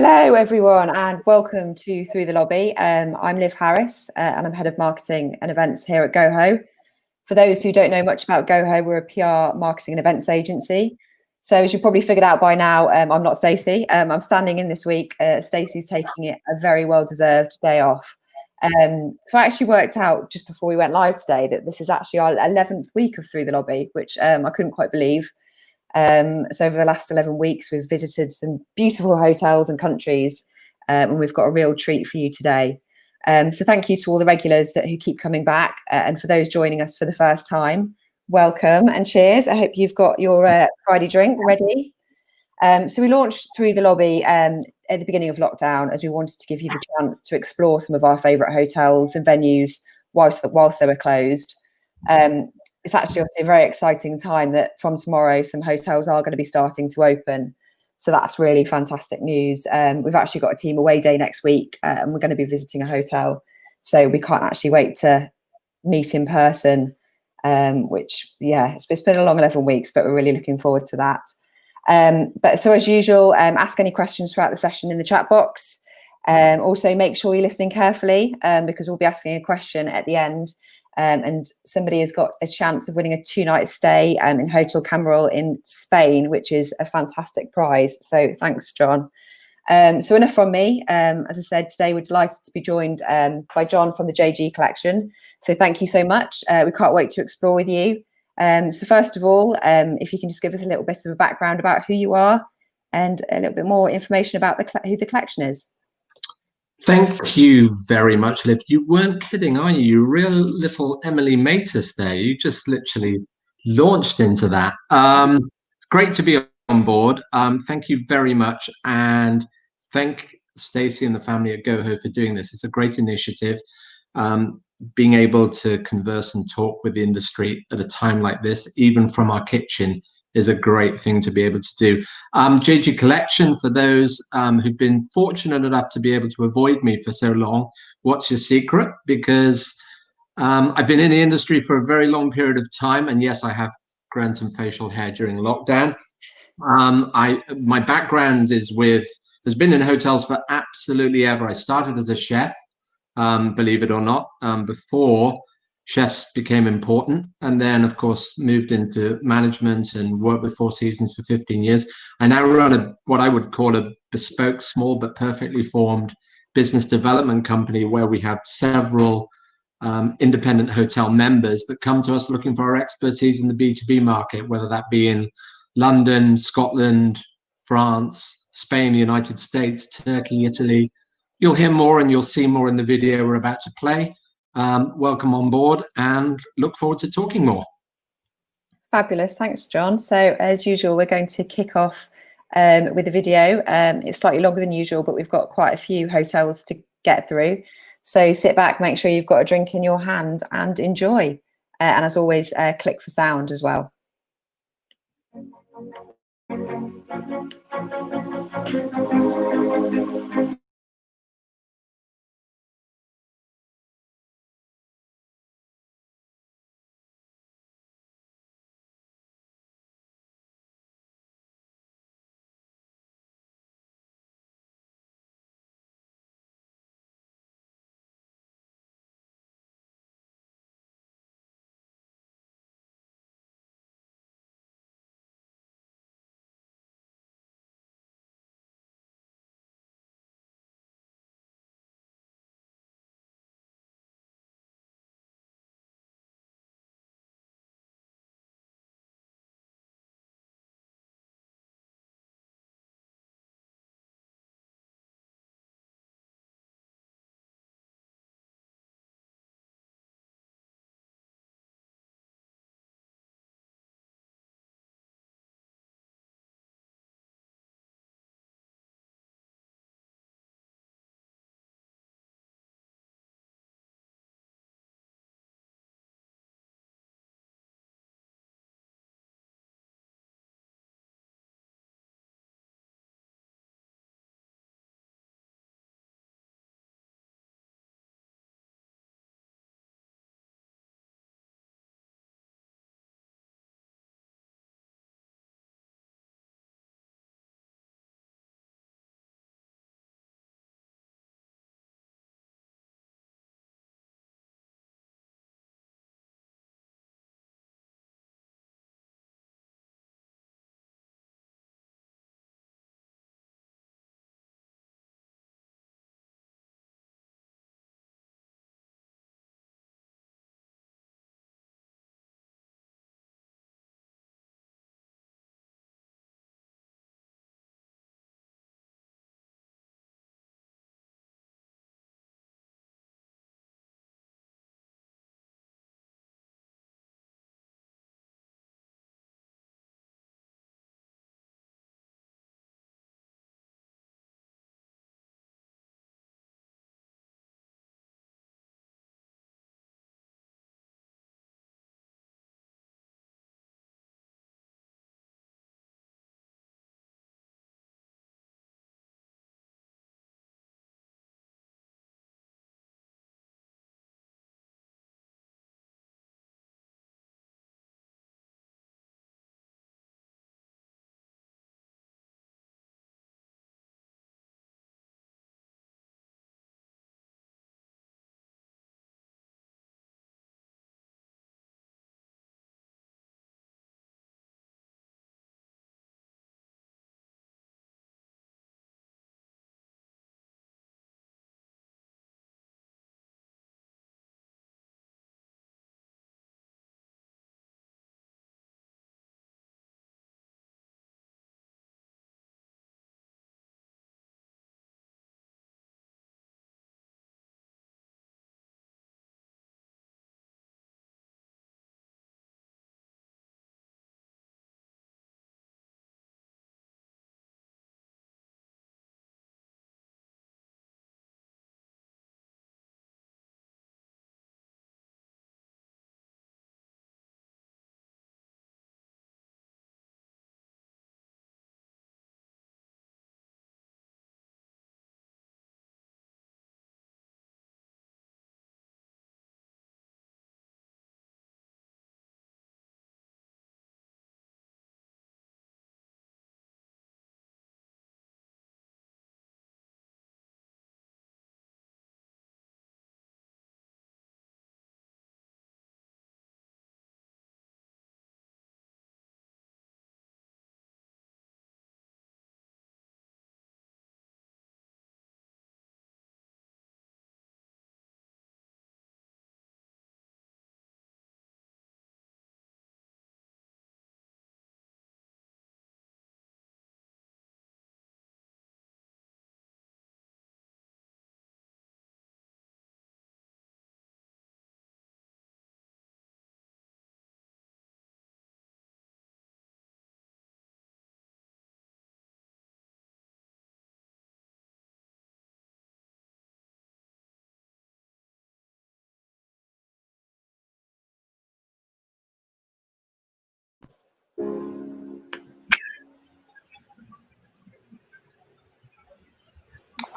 Hello, everyone, and welcome to Through the Lobby. I'm Liv Harris, and I'm Head of Marketing and Events here at Goho. For those who don't know much about Goho, we're a PR marketing and events agency. So as you probably figured out by now, I'm not Stacey. I'm standing in this week. Stacey's taking it a very well-deserved day off. So I actually worked out just before we went live today that this is actually our 11th week of Through the Lobby, which I couldn't quite believe. So over the last 11 weeks, we've visited some beautiful hotels and countries, and we've got a real treat for you today. So thank you to all the regulars who keep coming back, and for those joining us for the first time, welcome and cheers. I hope you've got your Friday drink ready. So we launched Through the Lobby at the beginning of lockdown, as we wanted to give you the chance to explore some of our favourite hotels and venues whilst they were closed. It's actually obviously a very exciting time that from tomorrow some hotels are going to be starting to open. So that's really fantastic news. We've actually got a team away day next week, and we're going to be visiting a hotel. So we can't actually wait to meet in person, which, yeah, it's been a long 11 weeks, but we're really looking forward to that. But so as usual, ask any questions throughout the session in the chat box. Also make sure you're listening carefully, because we'll be asking a question at the end. And somebody has got a chance of winning a 2-night stay in Hotel Camiral in Spain, which is a fantastic prize. So thanks, John. So enough from me. As I said, today we're delighted to be joined by John from the JG Collection. So thank you so much. We can't wait to explore with you. So first of all, if you can just give us a little bit of a background about who you are and a little bit more information about who the collection is. Thank you very much, Liv. You weren't kidding, are you? You real little Emily Matus there. You just literally launched into that. It's great to be on board. Thank you very much. And thank Stacey and the family at Goho for doing this. It's a great initiative. Being able to converse and talk with the industry at a time like this, even from our kitchen, is a great thing to be able to do. JG Collection, for those who've been fortunate enough to be able to avoid me for so long, what's your secret? Because I've been in the industry for a very long period of time, and yes, I have grown some facial hair during lockdown. My background has been in hotels for absolutely ever. I started as a chef, believe it or not, before chefs became important, and then of course moved into management and worked with Four Seasons for 15 years. I now run what I would call a bespoke, small but perfectly formed business development company, where we have several independent hotel members that come to us looking for our expertise in the B2B market, whether that be in London, Scotland, France, Spain, the United States, Turkey, Italy. You'll hear more and you'll see more in the video we're about to play. Welcome on board and look forward to talking more. Fabulous. Thanks, John. So as usual, we're going to kick off with a video. It's slightly longer than usual, but we've got quite a few hotels to get through. So sit back, make sure you've got a drink in your hand and enjoy. And as always, click for sound as well.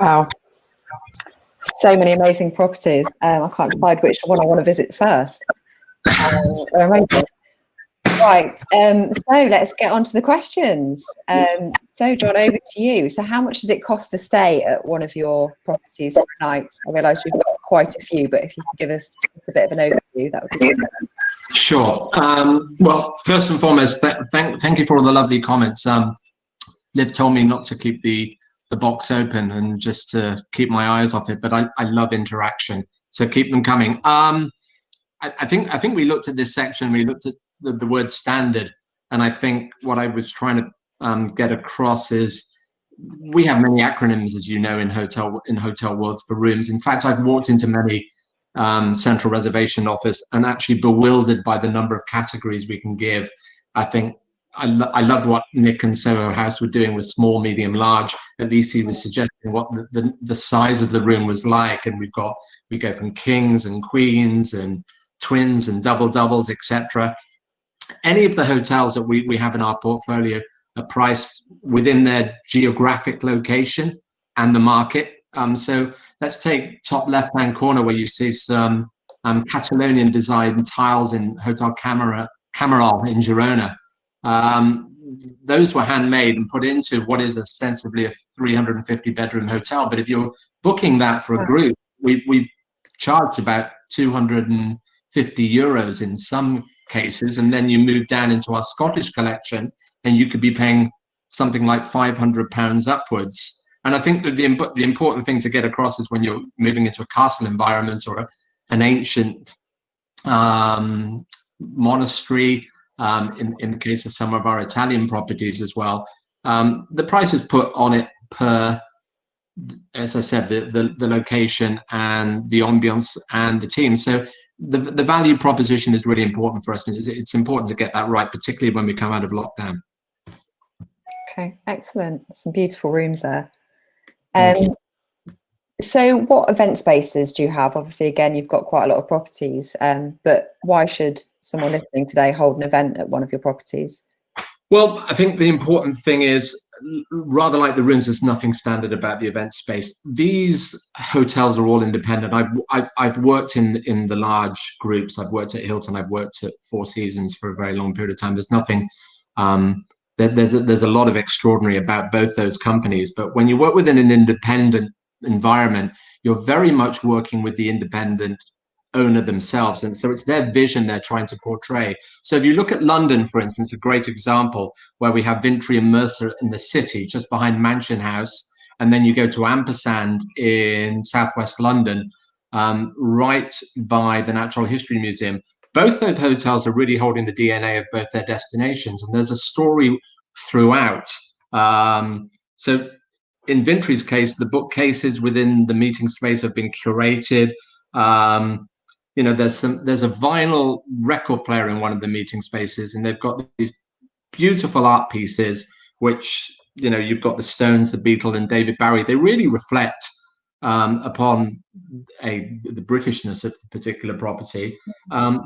Wow. So many amazing properties. I can't decide which one I want to visit first. They're amazing. Right. So let's get on to the questions. So John, over to you. So how much does it cost to stay at one of your properties for a night? I realise you've got quite a few, but if you could give us a bit of an overview, that would be great. Sure. Well, first and foremost, thank you for all the lovely comments. Liv told me not to keep the box open and just to keep my eyes off it, but I love interaction, so keep them coming. I think we looked at this section. We looked at the word standard, and I think what I was trying to get across is we have many acronyms, as you know, in hotel world for rooms. In fact, I've walked into many central reservation office and actually bewildered by the number of categories we can give. I think I loved what Nick and Soho House were doing with small, medium, large. At least he was suggesting what the size of the room was like, and we go from kings and queens and twins and doubles, etc. Any of the hotels that we have in our portfolio are priced within their geographic location and the market. So let's take top left-hand corner where you see some Catalonian design tiles in Hotel Camiral in Girona. Those were handmade and put into what is ostensibly a 350 bedroom hotel. But if you're booking that for a group, we've charged about 250 euros in some cases, and then you move down into our Scottish collection and you could be paying something like £500 upwards. And I think that the important thing to get across is when you're moving into a castle environment or an ancient monastery, in the case of some of our Italian properties as well, the price is put on it per, as I said, the location and the ambience and the team. So the value proposition is really important for us. And it's important to get that right, particularly when we come out of lockdown. Okay, excellent. Some beautiful rooms there. So what event spaces do you have? Obviously, again, you've got quite a lot of properties, but why should someone listening today hold an event at one of your properties? Well, I think the important thing is, rather like the rooms, there's nothing standard about the event space. These hotels are all independent. I've worked in the large groups. I've worked at Hilton. I've worked at Four Seasons for a very long period of time. There's nothing. There's a lot of extraordinary about both those companies. But when you work within an independent environment, you're very much working with the independent owner themselves, and so it's their vision they're trying to portray. So if you look at London, for instance, a great example where we have Vintry Mercer in the city just behind Mansion House, and then you go to Ampersand in southwest London, right by the Natural History Museum. Both those hotels are really holding the DNA of both their destinations, and there's a story throughout. So in Vintry's case, the bookcases within the meeting space have been curated. There's a vinyl record player in one of the meeting spaces, and they've got these beautiful art pieces, which, you've got the Stones, the Beatles, and David Bowie. They really reflect upon the Britishness of the particular property.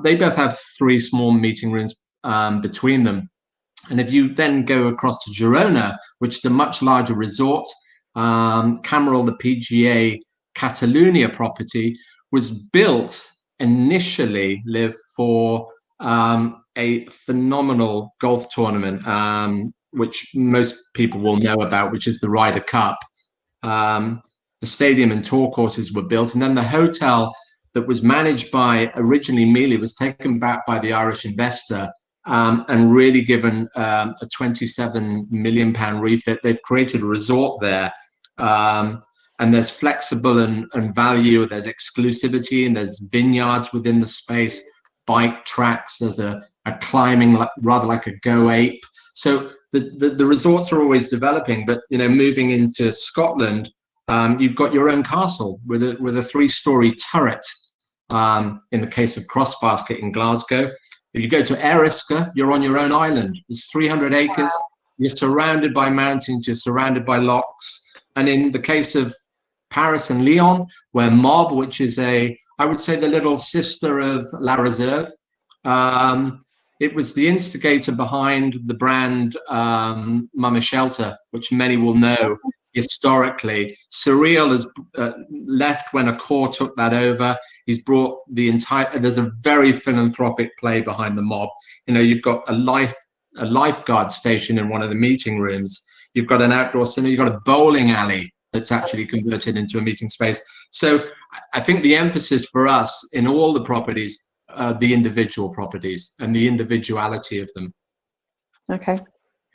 They both have 3 small meeting rooms between them. And if you then go across to Girona, which is a much larger resort, Camiral, the PGA Catalonia property, was built initially, Liv, for a phenomenal golf tournament, which most people will know about, which is the Ryder Cup. The stadium and tour courses were built, and then the hotel that was managed by originally Mealy was taken back by the Irish investor and really given a £27 million refit. They've created a resort there. And there's flexible and value, there's exclusivity, and there's vineyards within the space, bike tracks, there's a climbing, rather like a Go Ape. So the resorts are always developing, but moving into Scotland, you've got your own castle with a 3-story turret. In the case of Crossbasket in Glasgow, if you go to Eriska, you're on your own island. It's 300 acres. You're surrounded by mountains. You're surrounded by lochs. And in the case of Paris and Lyon, where Mob, which is I would say the little sister of La Reserve, it was the instigator behind the brand Mama Shelter, which many will know. historically. Surreal has left when Accor took that over. He's brought the entire, there's a very philanthropic play behind the Mob. You know, you've got a lifeguard station in one of the meeting rooms. You've got an outdoor cinema, you've got a bowling alley that's actually converted into a meeting space. So I think the emphasis for us in all the properties, the individual properties and the individuality of them. Okay,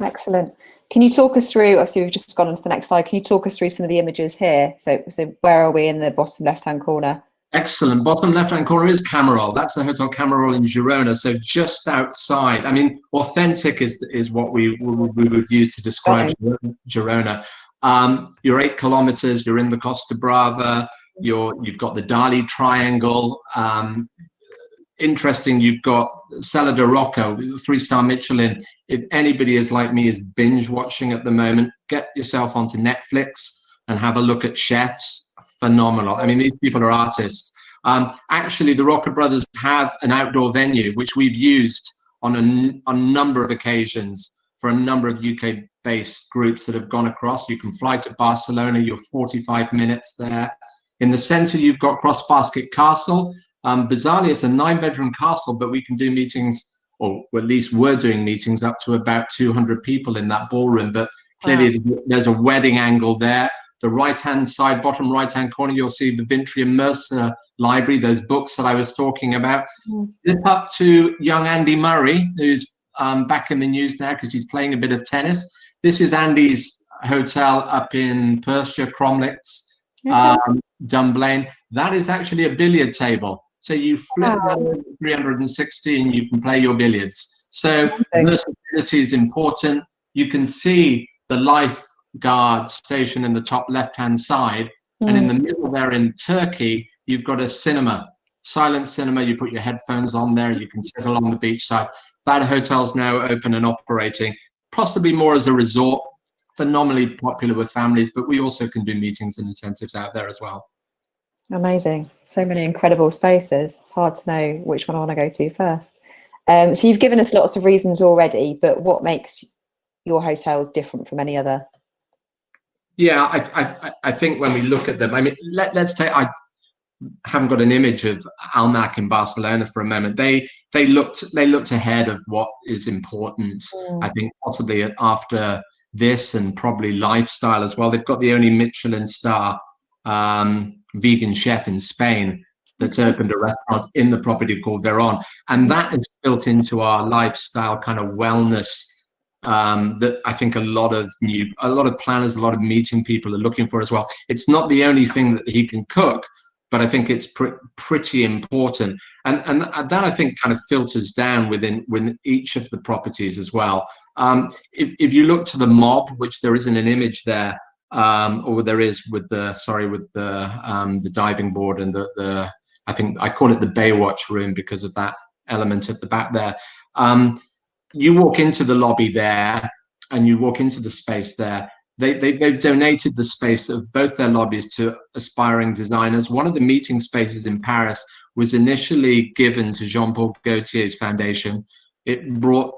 excellent. Can you talk us through, obviously we've just gone on to the next slide, can you talk us through some of the images here? So where are we in the bottom left-hand corner? Excellent. Bottom left-hand corner is Camiral. That's the Hotel Camiral in Girona. So just outside. I mean, authentic is what we would use to describe Girona. You're 8 kilometers. You're in the Costa Brava. You've got the Dali Triangle. Interesting. You've got Sala de Rocca, 3-star Michelin. If anybody is like me, is binge watching at the moment, get yourself onto Netflix and have a look at chefs. Phenomenal. I mean, these people are artists. Actually, the Rocca brothers have an outdoor venue, which we've used on a number of occasions for a number of UK-based groups that have gone across. You can fly to Barcelona, you're 45 minutes there. In the center, you've got Cross Basket Castle. Bizarrely, it's a 9-bedroom castle, but we can do meetings, or at least we're doing meetings up to about 200 people in that ballroom. But clearly, there's a wedding angle there. The right-hand side, bottom right-hand corner, you'll see the Vintry Mercer library, those books that I was talking about. Flip up to young Andy Murray, who's back in the news now because he's playing a bit of tennis. This is Andy's hotel up in Perthshire, Cromlix, Dunblane. That is actually a billiard table. So you flip 360 and you can play your billiards. So versatility is important. You can see the lifeguard station in the top left-hand side, and in the middle there in Turkey, you've got a cinema, silent cinema. You put your headphones on there, you can sit along the beachside. That hotel's now open and operating, possibly more as a resort, phenomenally popular with families, but we also can do meetings and incentives out there as well. Amazing. So many incredible spaces. It's hard to know which one I want to go to first. So you've given us lots of reasons already, but what makes your hotels different from any other? Yeah, I think when we look at them, I mean, let's take, I haven't got an image of Almac in Barcelona for a moment. They looked ahead of what is important. I think possibly after this, and probably lifestyle as well. They've got the only Michelin star vegan chef in Spain that's opened a restaurant in the property called Veron, and that is built into our lifestyle kind of wellness that I think a lot of planners, a lot of meeting people are looking for as well. It's not the only thing that he can cook, but I think it's pretty important, and that I think kind of filters down within each of the properties as well. If you look to the Mob, which there isn't an image there, or there is with the diving board and the I think I call it the Baywatch room because of that element at the back there. You walk into the lobby there, and you walk into the space there. They've donated the space of both their lobbies to aspiring designers. One of the meeting spaces in Paris was initially given to Jean-Paul Gaultier's foundation. It brought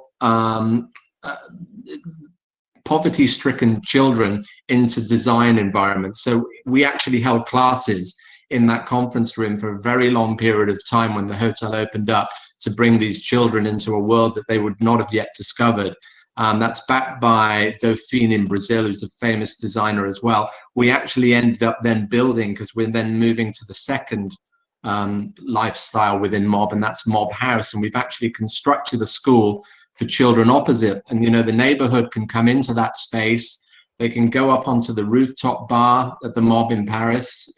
poverty-stricken children into design environments. So we actually held classes in that conference room for a very long period of time when the hotel opened up, to bring these children into a world that they would not have yet discovered. That's backed by Dauphine in Brazil, who's a famous designer as well. We actually ended up then building, because we're then moving to the second lifestyle within Mob, and that's Mob House. And we've actually constructed a school for children opposite. And, you know, the neighborhood can come into that space. They can go up onto the rooftop bar at the Mob in Paris,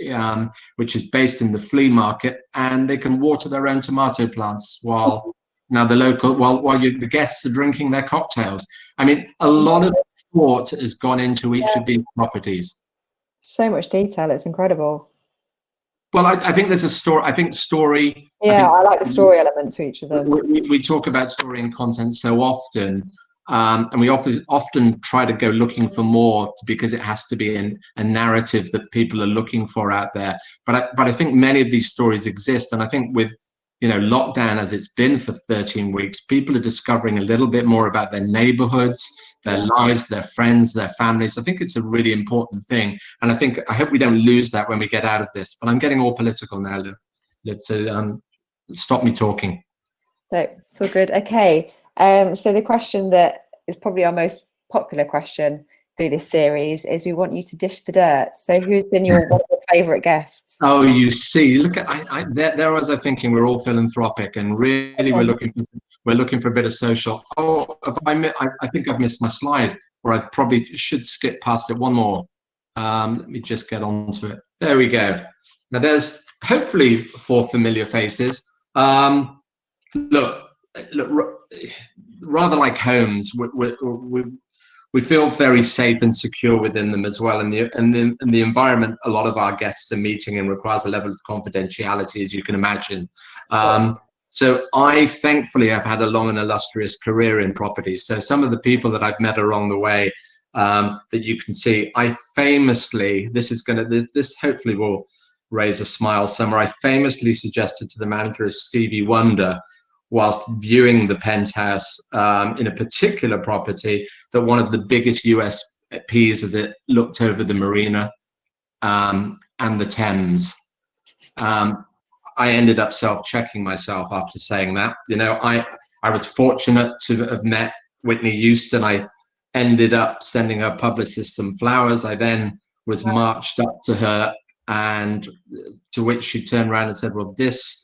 which is based in the flea market, and they can water their own tomato plants while the guests are drinking their cocktails. I mean, a lot of thought has gone into each of these properties. So much detail, it's incredible. Well, I think there's a story. I think story. Yeah, I like the story element to each of them. We talk about story and content so often. And we often try to go looking for more, because it has to be a narrative that people are looking for out there. But I think many of these stories exist, and I think with, you know, lockdown as it's been for 13 weeks, people are discovering a little bit more about their neighborhoods. their lives, their friends, their families. I think it's a really important thing. And I hope we don't lose that when we get out of this. But I'm getting all political now, Liv, so stop me talking. So it's all good. Okay. So the question that is probably our most popular question through this series is, we want you to dish the dirt. So who's been one of your favourite guests? Oh, you see, look at there was I thinking we're all philanthropic, and really we're looking for a bit of social. Oh, I think I've missed my slide, or I probably should skip past it one more. Let me just get onto it. There we go. Now there's hopefully 4 familiar faces. Look, rather like homes, we feel very safe and secure within them as well. And the environment a lot of our guests are meeting in requires a level of confidentiality, as you can imagine. So I thankfully have had a long and illustrious career in property. So some of the people that I've met along the way, that you can see, I famously, this hopefully will raise a smile somewhere. I famously suggested to the manager of Stevie Wonder, whilst viewing the penthouse in a particular property, that one of the biggest USPs as it looked over the marina and the Thames. I ended up self-checking myself after saying that. I was fortunate to have met Whitney Houston. I ended up sending her publicist some flowers. I then was marched up to her, and to which she turned around and said, "Well, this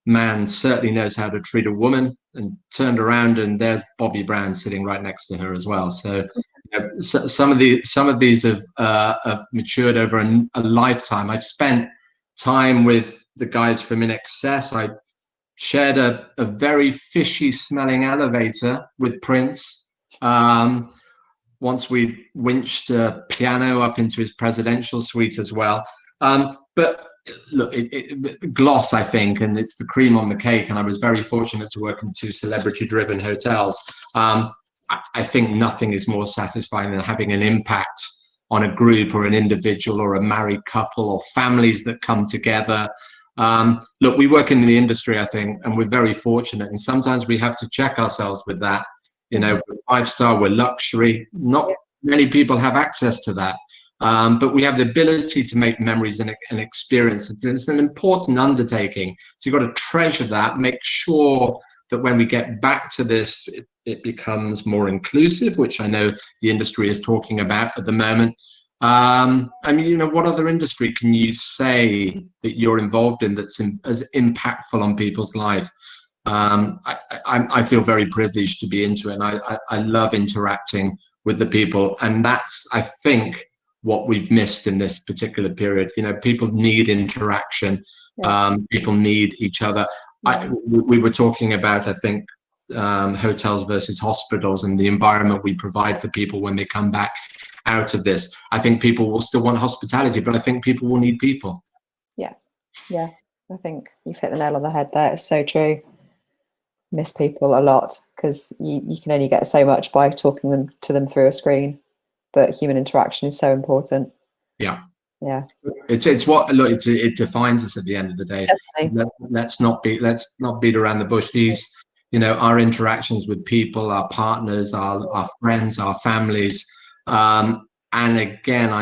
man certainly knows how to treat a woman," and turned around, and there's Bobby Brown sitting right next to her as well. So, some of these have matured over a lifetime. I've spent time with the guys from In Excess. I shared a very fishy smelling elevator with Prince. Once we winched a piano up into his presidential suite as well. But look, gloss, I think, and it's the cream on the cake. And I was very fortunate to work in 2 celebrity-driven hotels. I think nothing is more satisfying than having an impact on a group or an individual or a married couple or families that come together. Look, we work in the industry, I think, and we're very fortunate. And sometimes we have to check ourselves with that. We're 5-star, we're luxury. Not many people have access to that. But we have the ability to make memories and experiences. It's an important undertaking. So you've got to treasure that, make sure that when we get back to this, it becomes more inclusive, which I know the industry is talking about at the moment. I mean, what other industry can you say that you're involved in that's as impactful on people's life? I feel very privileged to be into it, and I love interacting with the people, and that's, I think, what we've missed in this particular period. People need interaction. People need each other. We were talking about, I think, hotels versus hospitals and the environment we provide for people when they come back out of this. I think people will still want hospitality, but I think people will need people. Yeah. I think you've hit the nail on the head there. It's so true. Miss people a lot, because you can only get so much by talking to them through a screen, but human interaction is so important. Yeah It's what, look, it defines us at the end of the day. Let's not beat around the bush. These, our interactions with people, our partners, our friends, our families, and again,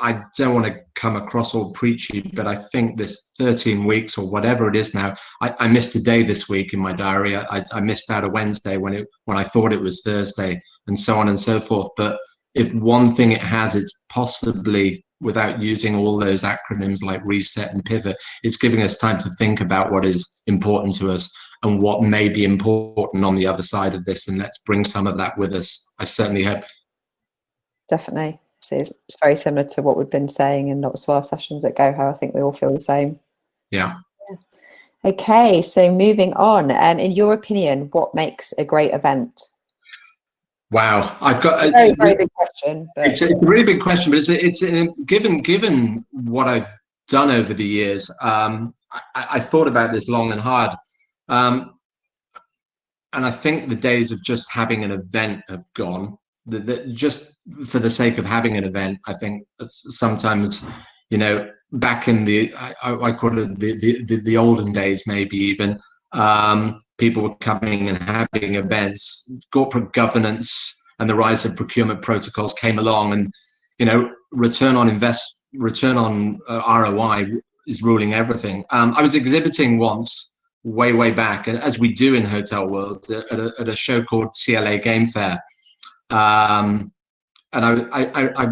I don't want to come across all preachy, but I think this 13 weeks or whatever it is now, I missed a day this week in my diary. I missed out a Wednesday when I thought it was Thursday, and so on and so forth. But if one thing it has, it's possibly, without using all those acronyms like reset and pivot, it's giving us time to think about what is important to us and what may be important on the other side of this. And let's bring some of that with us. I certainly hope. Definitely. It's very similar to what we've been saying in lots of our sessions at Goho. I think we all feel the same. Yeah. Okay, so moving on. In your opinion, what makes a great event? Wow, I've got a very, very big question. But it's a really big question, but it's given what I've done over the years. I thought about this long and hard, and I think the days of just having an event have gone. Just for the sake of having an event, I think sometimes, back in I call it the olden days, maybe even, people were coming and having events. Corporate governance and the rise of procurement protocols came along, and return on ROI is ruling everything. I was exhibiting once way back, as we do in hotel world, at a show called CLA Game Fair, and I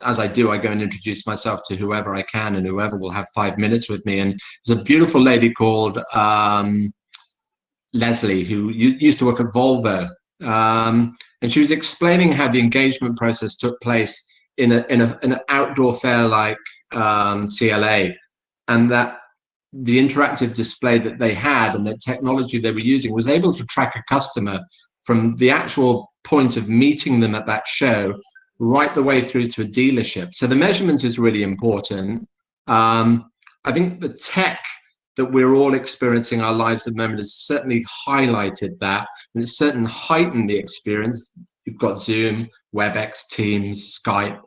as I do, I go and introduce myself to whoever I can, and whoever will have 5 minutes with me. And there's a beautiful lady called Leslie, who used to work at Volvo, and she was explaining how the engagement process took place in an outdoor fair like CLA, and that the interactive display that they had and the technology they were using was able to track a customer from the actual point of meeting them at that show right the way through to a dealership. So the measurement is really important. I think the tech that we're all experiencing in our lives at the moment has certainly highlighted that, and it's certainly heightened the experience. You've got Zoom, WebEx, Teams, Skype.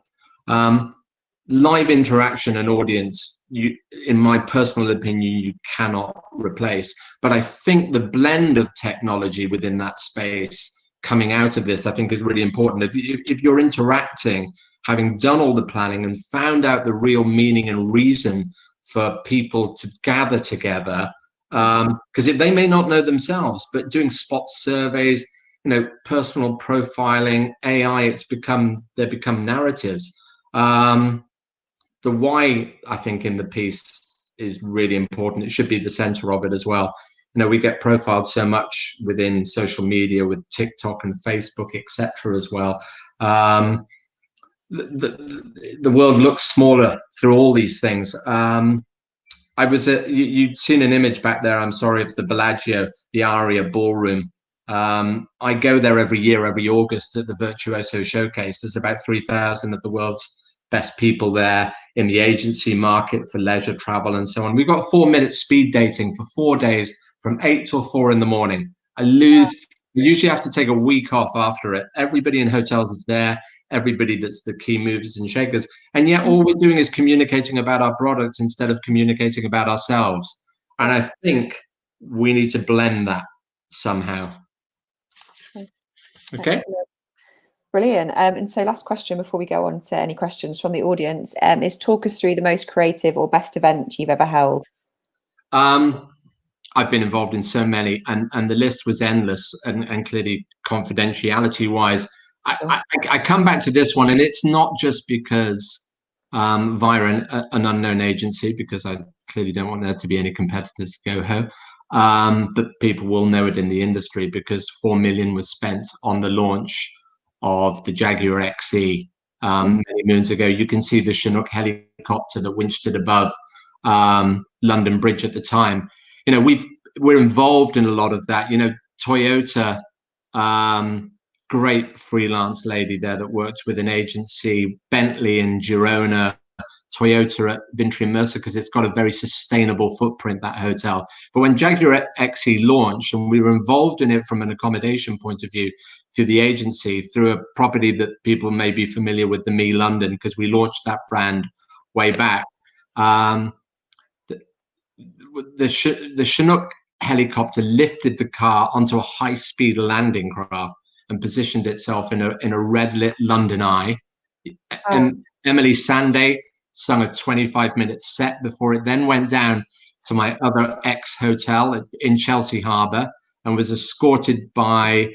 Live interaction and audience, in my personal opinion, you cannot replace. But I think the blend of technology within that space coming out of this, I think, is really important. If you're interacting, having done all the planning and found out the real meaning and reason for people to gather together, because they may not know themselves, but doing spot surveys, personal profiling, AI, they become narratives. The why, I think, in the piece is really important. It should be the center of it as well. We get profiled so much within social media with TikTok and Facebook, etc. as well. The world looks smaller through all these things. I was you'd seen an image back there, I'm sorry, of the Bellagio, the Aria Ballroom. I go there every year, every August, at the Virtuoso Showcase. There's about 3,000 of the world's best people there in the agency market for leisure travel and so on. We've got 4-minute speed dating for 4 days from 8 till 4 in the morning. I usually have to take a week off after it. Everybody in hotels is there, everybody that's the key movers and shakers. And yet all we're doing is communicating about our product instead of communicating about ourselves. And I think we need to blend that somehow. Okay. Brilliant. And so last question before we go on to any questions from the audience is, talk us through the most creative or best event you've ever held. I've been involved in so many, and the list was endless, and clearly confidentiality wise, I come back to this one, and it's not just because via an unknown agency, because I clearly don't want there to be any competitors to Goho, but people will know it in the industry, because 4 million was spent on the launch of the Jaguar XE many moons ago. You can see the Chinook helicopter that winched it above London Bridge at the time. We're involved in a lot of that. Toyota, great freelance lady there that worked with an agency, Bentley in Girona, Toyota at Vintry Mercer, because it's got a very sustainable footprint, that hotel. But when Jaguar XE launched, and we were involved in it from an accommodation point of view through the agency, through a property that people may be familiar with, the Me London, because we launched that brand way back. The Chinook helicopter lifted the car onto a high-speed landing craft and positioned itself in a red-lit London eye. And Emily Sandé sung a 25-minute set before it then went down to my other ex-hotel in Chelsea Harbour, and was escorted by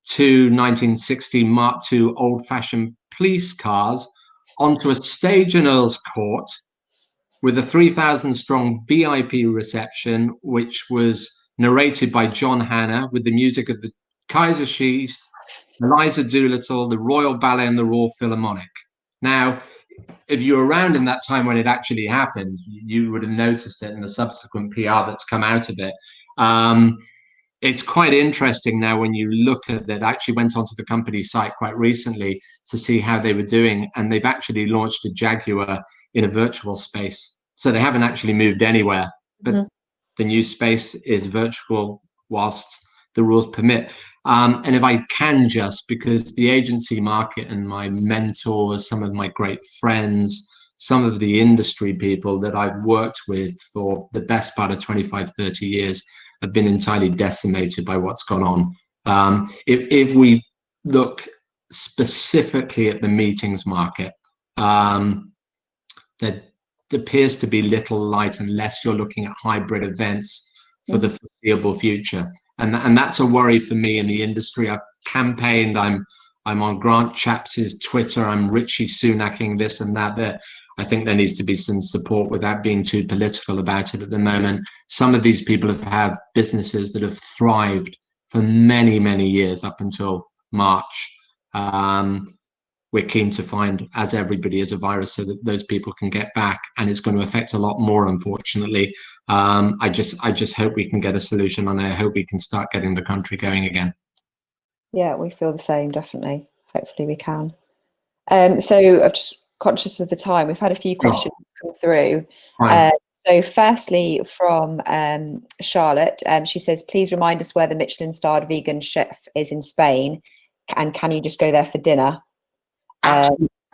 2 1960 Mark II old-fashioned police cars onto a stage in Earl's Court with a 3,000-strong VIP reception, which was narrated by John Hannah with the music of the Kaiser Chiefs, Eliza Doolittle, the Royal Ballet, and the Royal Philharmonic. Now, if you were around in that time when it actually happened, you would have noticed it in the subsequent PR that's come out of it. It's quite interesting now when you look at it. I actually went onto the company site quite recently to see how they were doing, and they've actually launched a Jaguar in a virtual space. So they haven't actually moved anywhere, but the new space is virtual whilst the rules permit. And if I can, just because the agency market and my mentors, some of my great friends, some of the industry people that I've worked with for the best part of 25, 30 years have been entirely decimated by what's gone on. If we look specifically at the meetings market. There appears to be little light unless you're looking at hybrid events for the foreseeable future, and that's a worry for me in the industry. I've campaigned. I'm on Grant Chaps's Twitter. I'm Richie Sunaking this and that. I think there needs to be some support without being too political about it at the moment. Some of these people have businesses that have thrived for many, many years up until March. We're keen to find, as everybody is, a virus so that those people can get back, and it's going to affect a lot more, unfortunately. I just hope we can get a solution, and I hope we can start getting the country going again. Yeah, we feel the same, definitely. Hopefully we can. So I'm just conscious of the time. We've had a few questions come through. So firstly, from Charlotte, she says, please remind us where the Michelin-starred vegan chef is in Spain, and can you just go there for dinner?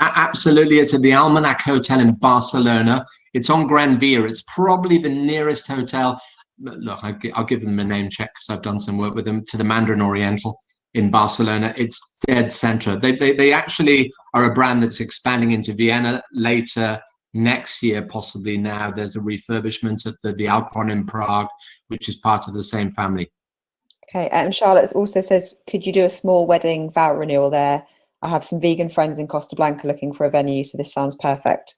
Absolutely. It's at the Almanac Hotel in Barcelona. It's on Gran Via. It's probably the nearest hotel. Look, I'll give them a name check because I've done some work with them, to the Mandarin Oriental in Barcelona. It's dead center. They actually are a brand that's expanding into Vienna later next year, possibly. Now there's a refurbishment at the Alcon in Prague, which is part of the same family. Okay, and Charlotte also says, could you do a small wedding vow renewal there? I have some vegan friends in Costa Blanca looking for a venue, so this sounds perfect.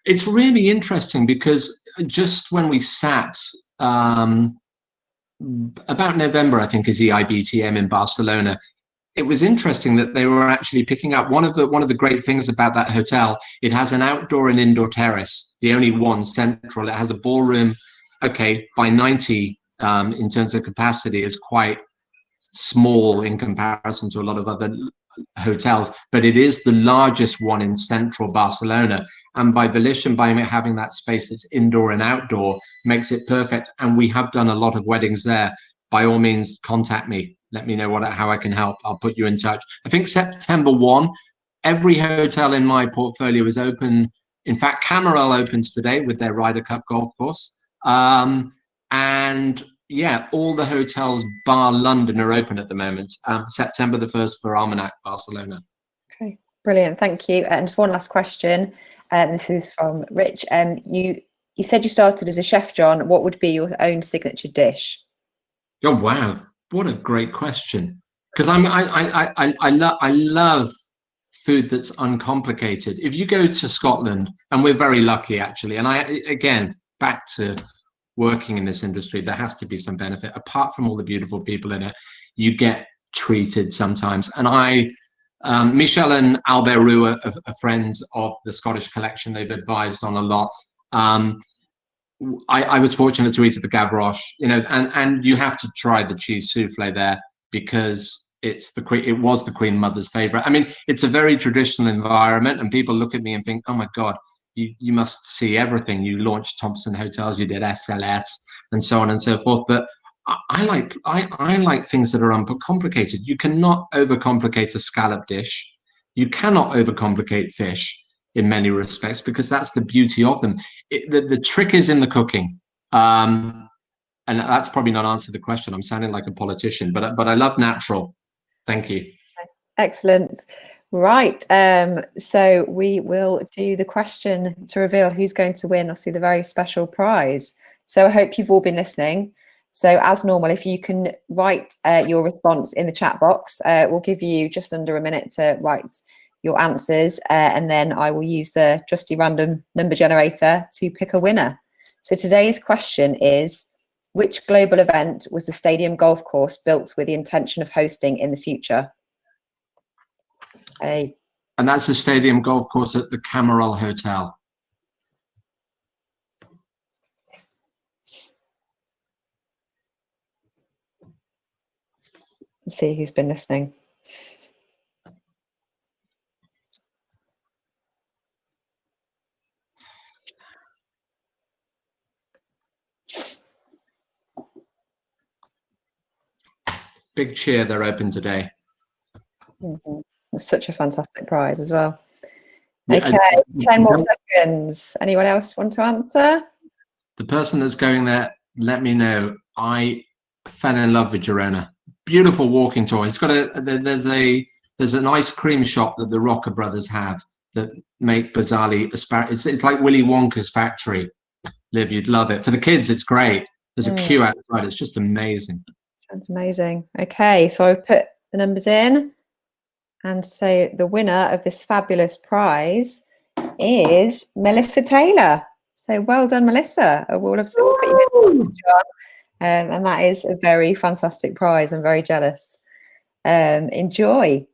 It's really interesting because just when we sat about November, I think, is EIBTM in Barcelona, it was interesting that they were actually picking up one of the great things about that hotel. It has an outdoor and indoor terrace, the only one central. It has a ballroom. Okay, by 90 in terms of capacity, is quite small in comparison to a lot of other hotels, but it is the largest one in central Barcelona, and by volition, by having that space that's indoor and outdoor, makes it perfect. And we have done a lot of weddings there. By all means, contact me, let me know how I can help. I'll put you in touch. I think September 1, every hotel in my portfolio is open. In fact, Camiral opens today with their Ryder Cup golf course, and yeah, all the hotels bar London are open at the moment. September the 1st for Almanac Barcelona. Okay, brilliant. Thank you. And just one last question. This is from Rich. You said you started as a chef, John. What would be your own signature dish? Oh wow, what a great question! Because I love food that's uncomplicated. If you go to Scotland, and we're very lucky actually, and again back to working in this industry, there has to be some benefit. Apart from all the beautiful people in it, you get treated sometimes. And Michelle and Albert Roux are friends of the Scottish Collection. They've advised on a lot. I was fortunate to eat at the Gavroche, and you have to try the cheese souffle there because it was the Queen Mother's favorite. I mean, it's a very traditional environment, and people look at me and think, oh my God, you must see everything. You launched Thompson Hotels, you did SLS, and so on and so forth. But I like things that are uncomplicated. You cannot overcomplicate a scallop dish. You cannot overcomplicate fish in many respects, because that's the beauty of them. The trick is in the cooking. And that's probably not answered the question. I'm sounding like a politician, but I love natural. Thank you. Excellent. Right. So we will do the question to reveal who's going to win or see the very special prize. So I hope you've all been listening. So as normal, if you can write your response in the chat box, we'll give you just under a minute to write your answers, and then I will use the trusty random number generator to pick a winner. So today's question is, which global event was the stadium golf course built with the intention of hosting in the future? And that's the stadium golf course at the Camiral Hotel. Let's see who's been listening. Big cheer, they're open today. Mm-hmm. It's such a fantastic prize as well. Okay, 10 more seconds. Anyone else want to answer? The person that's going there, let me know. I fell in love with Girona. Beautiful walking tour. It's got there's a There's an ice cream shop that the Rocker brothers have that make bizarrely asparagus. It's like Willy Wonka's factory. Liv, you'd love it. For the kids, it's great. There's a queue outside. It's just amazing. Sounds amazing. Okay, so I've put the numbers in. And so the winner of this fabulous prize is Melissa Taylor. So well done, Melissa. We'll have put you in, John. And that is a very fantastic prize. I'm very jealous. Enjoy.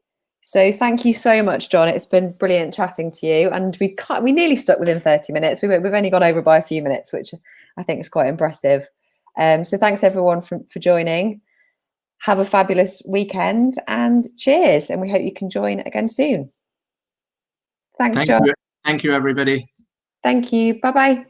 So thank you so much, John. It's been brilliant chatting to you. And we nearly stuck within 30 minutes. We've only gone over by a few minutes, which I think is quite impressive. So thanks everyone for joining. Have a fabulous weekend and cheers. And we hope you can join again soon. Thanks, John. Thank you, everybody. Thank you. Bye-bye.